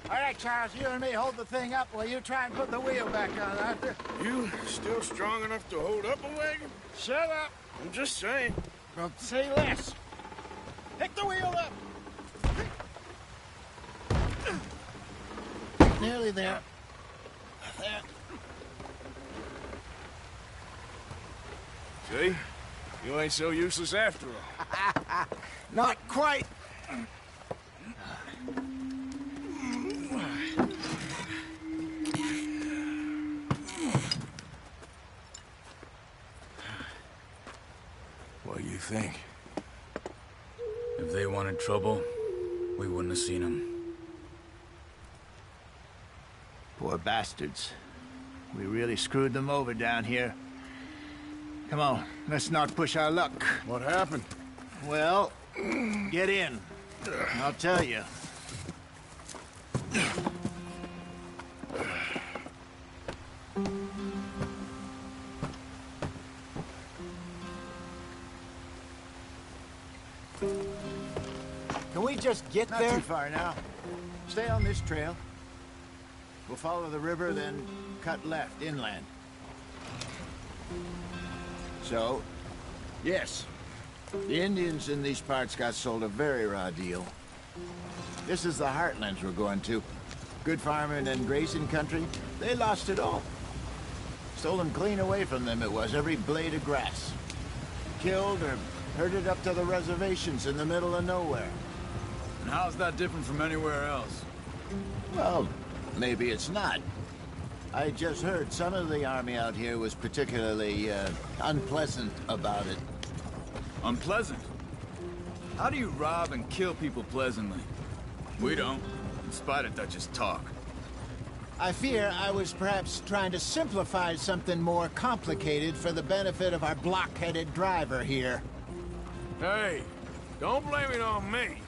All right, Charles, you and me hold the thing up while you try and put the wheel back on, Arthur. You still strong enough to hold up a wagon? Shut up. I'm just saying. Don't say less. Pick the wheel up. Nearly there. There. See? You ain't so useless after all. Not quite. What do you think? If they wanted trouble, we wouldn't have seen them. Poor bastards. We really screwed them over down here. Come on, let's not push our luck. What happened? Well, get in. I'll tell you. Can we just get there? Not too far now. Stay on this trail. We'll follow the river, then cut left, inland. So, yes, the Indians in these parts got sold a very raw deal. This is the heartlands we're going to. Good farming and grazing country, they lost it all. Stolen clean away from them it was, every blade of grass. Killed or herded up to the reservations in the middle of nowhere. And how's that different from anywhere else? Well, maybe it's not. I just heard some of the army out here was particularly unpleasant about it. Unpleasant? How do you rob and kill people pleasantly? We don't, in spite of Dutch's talk. I fear I was perhaps trying to simplify something more complicated for the benefit of our block-headed driver here. Hey, don't blame it on me.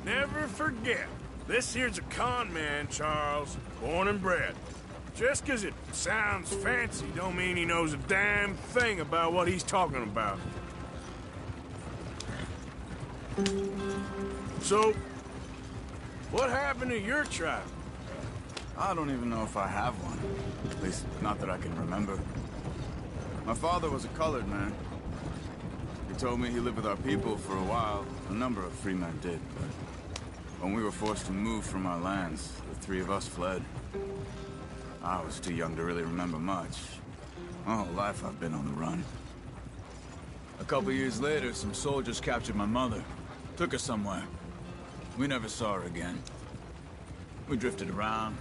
Never forget, this here's a con man, Charles, born and bred. Just 'cause it sounds fancy don't mean he knows a damn thing about what he's talking about. So, what happened to your tribe? I don't even know if I have one. At least, not that I can remember. My father was a colored man. He told me he lived with our people for a while. A number of free men did, but when we were forced to move from our lands, the three of us fled. I was too young to really remember much. My whole life I've been on the run. A couple years later, some soldiers captured my mother. Took her somewhere. We never saw her again. We drifted around.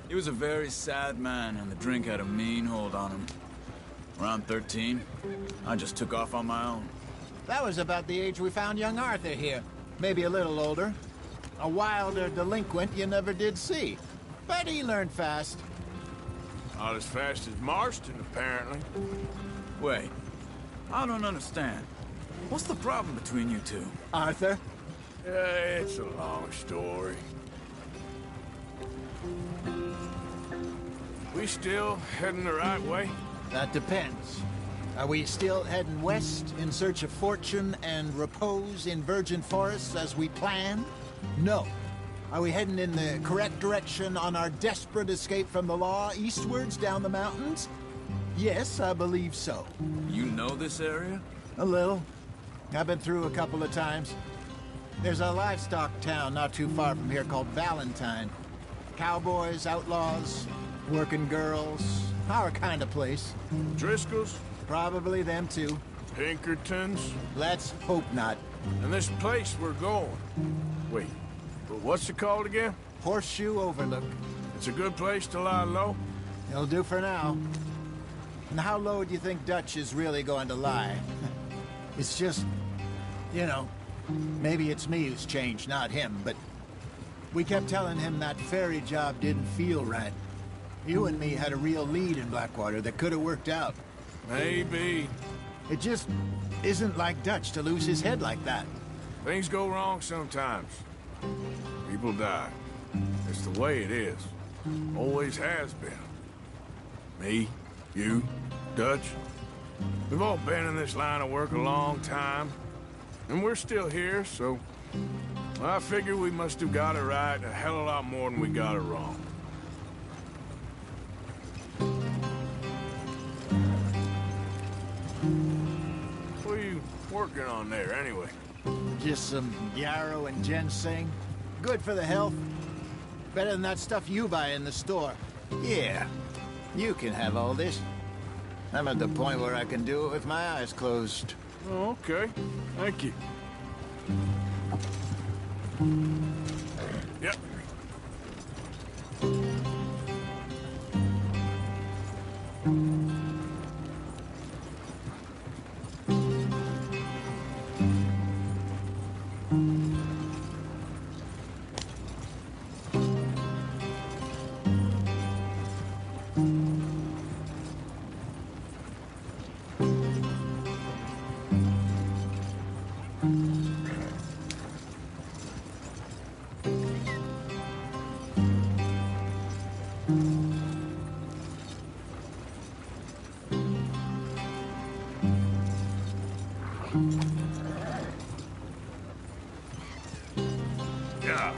He was a very sad man, and the drink had a mean hold on him. Around 13, I just took off on my own. That was about the age we found young Arthur here. Maybe a little older. A wilder delinquent you never did see. But he learned fast. Not as fast as Marston, apparently. Wait, I don't understand. What's the problem between you two? Arthur? It's a long story. We still heading the right way? That depends. Are we still heading west in search of fortune and repose in virgin forests as we planned? No. Are we heading in the correct direction on our desperate escape from the law eastwards down the mountains? Yes, I believe so. You know this area? A little. I've been through a couple of times. There's a livestock town not too far from here called Valentine. Cowboys, outlaws, working girls, our kind of place. Driscoll's? Probably them too. Pinkertons? Let's hope not. And this place we're going. Wait, but what's it called again? Horseshoe Overlook. It's a good place to lie low? It'll do for now. And how low do you think Dutch is really going to lie? It's just, you know, maybe it's me who's changed, not him, but we kept telling him that ferry job didn't feel right. You and me had a real lead in Blackwater that could have worked out. Maybe. It just isn't like Dutch to lose his head like that. Things go wrong sometimes. People die. It's the way it is. Always has been. Me, you, Dutch. We've all been in this line of work a long time. And we're still here, so I figure we must have got it right a hell of a lot more than we got it wrong. What are you working on there, anyway? Just some yarrow and ginseng. Good for the health. Better than that stuff you buy in the store. Yeah, you can have all this. I'm at the point where I can do it with my eyes closed. Oh, okay. Thank you. Yep. Yeah.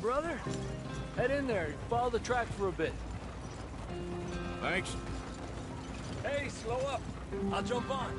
brother. Head in there. Follow the track for a bit. Thanks. Hey, slow up. I'll jump on.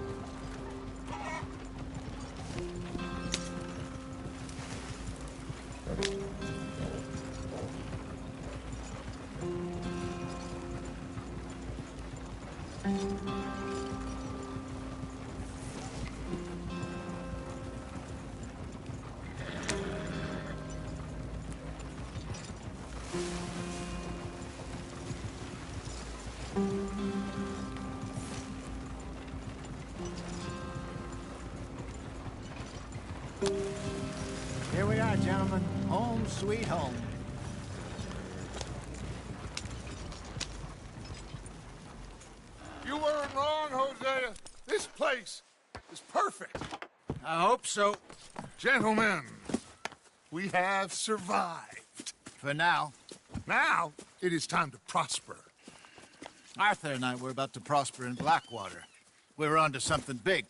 Here we are, gentlemen. Home sweet home. You weren't wrong, Hosea. This place is perfect. I hope so. Gentlemen, we have survived. For now. Now, it is time to prosper. Arthur and I were about to prosper in Blackwater. We were onto something big.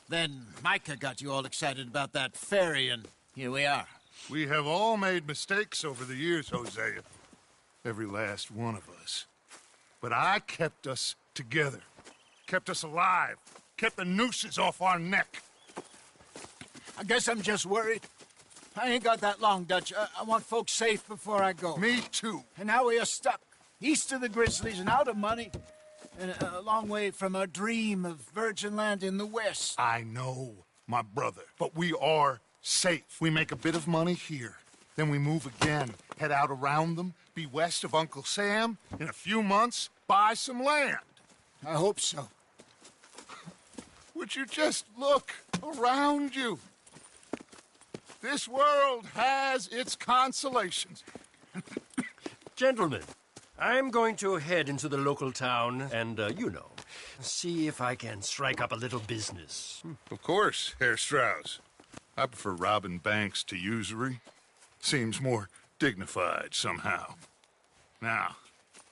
Then Micah got you all excited about that ferry, and here we are. We have all made mistakes over the years, Hosea. Every last one of us. But I kept us together. Kept us alive. Kept the nooses off our neck. I guess I'm just worried. I ain't got that long, Dutch. I want folks safe before I go. Me too. And now we are stuck. East of the Grizzlies and out of money. And a long way from our dream of virgin land in the west. I know, my brother. But we are safe. We make a bit of money here. Then we move again. Head out around them. Be west of Uncle Sam. In a few months, buy some land. I hope so. Would you just look around you? This world has its consolations. Gentlemen, I'm going to head into the local town and, see if I can strike up a little business. Of course, Herr Strauss. I prefer robbing banks to usury. Seems more dignified somehow. Now,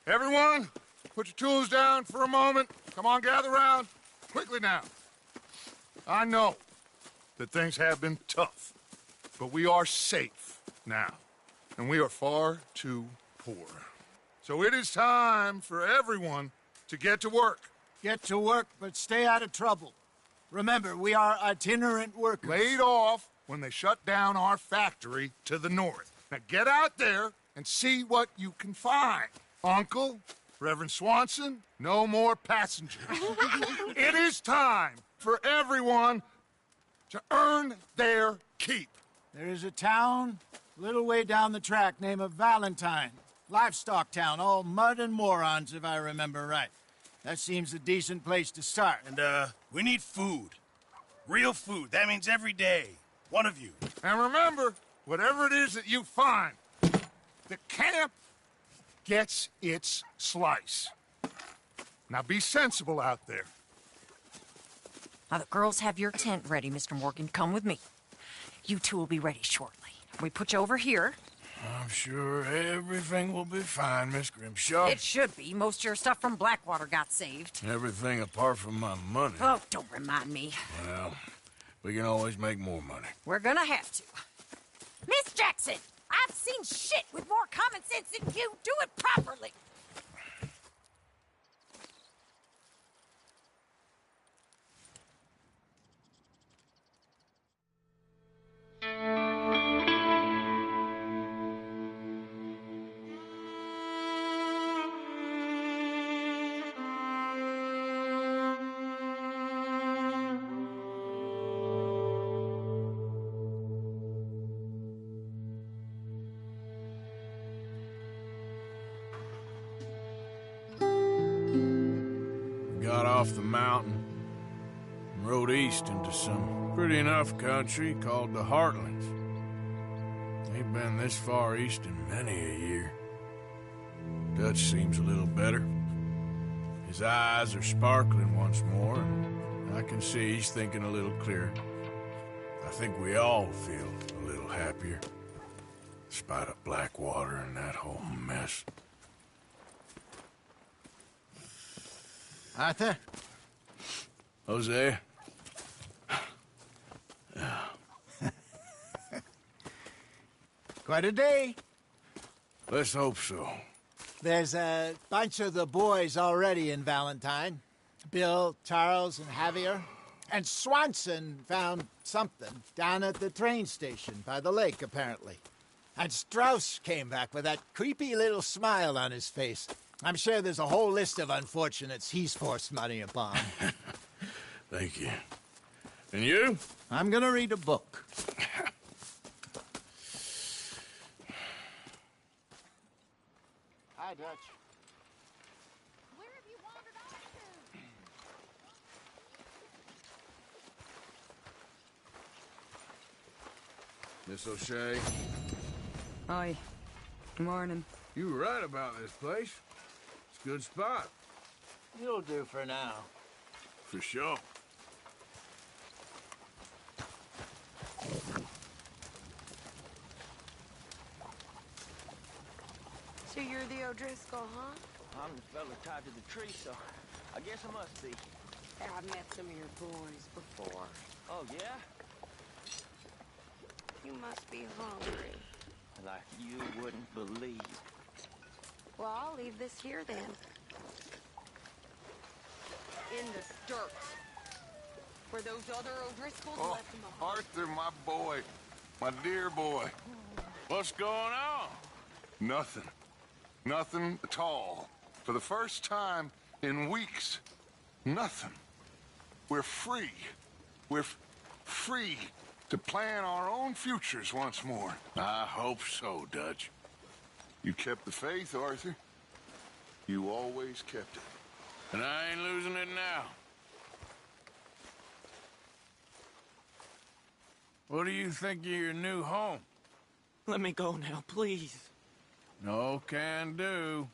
everyone, put your tools down for a moment. Come on, gather round. Quickly now. I know that things have been tough, but we are safe now, and we are far too poor. So it is time for everyone to get to work. Get to work, but stay out of trouble. Remember, we are itinerant workers. Laid off when they shut down our factory to the north. Now get out there and see what you can find. Uncle, Reverend Swanson, no more passengers. It is time for everyone to earn their keep. There is a town a little way down the track named Valentine. Livestock town, all mud and morons, if I remember right. That seems a decent place to start. And, we need food. Real food. That means every day. One of you. And remember, whatever it is that you find, the camp gets its slice. Now be sensible out there. Now, the girls have your tent ready, Mr. Morgan. Come with me. You two will be ready shortly. We put you over here. I'm sure everything will be fine, Miss Grimshaw. It should be. Most of your stuff from Blackwater got saved. Everything apart from my money. Oh, don't remind me. Well, we can always make more money. We're gonna have to. Miss Jackson, I've seen shit with more common sense than you. Do it properly. Got off the mountain and rode east into some pretty enough country called the Heartlands. Ain't been this far east in many a year. Dutch seems a little better. His eyes are sparkling once more, and I can see he's thinking a little clearer. I think we all feel a little happier, in spite of Blackwater and that whole mess. Arthur? Hosea? Quite a day. Let's hope so. There's a bunch of the boys already in Valentine. Bill, Charles, and Javier. And Swanson found something down at the train station by the lake, apparently. And Strauss came back with that creepy little smile on his face. I'm sure there's a whole list of unfortunates he's forced money upon. Thank you. And you? I'm gonna read a book. Hi, Dutch. Where have you wandered off to? Miss O'Shea? Hi. Good morning. You were right about this place. It's a good spot. You'll do for now. For sure. So you're the O'Driscoll, huh? I'm the fella tied to the tree, so I guess I must be. Yeah, I've met some of your boys before. Oh, yeah? You must be hungry. Like you wouldn't believe. Well, I'll leave this here then. In the dirt. Where those other O'Driscolls Oh, left them behind. Arthur, my boy. My dear boy. What's going on? Nothing. Nothing at all. For the first time in weeks, nothing. We're free. We're free to plan our own futures once more. I hope so, Dutch. You kept the faith, Arthur. You always kept it. And I ain't losing it now. What do you think of your new home? Let me go now, please. No can do.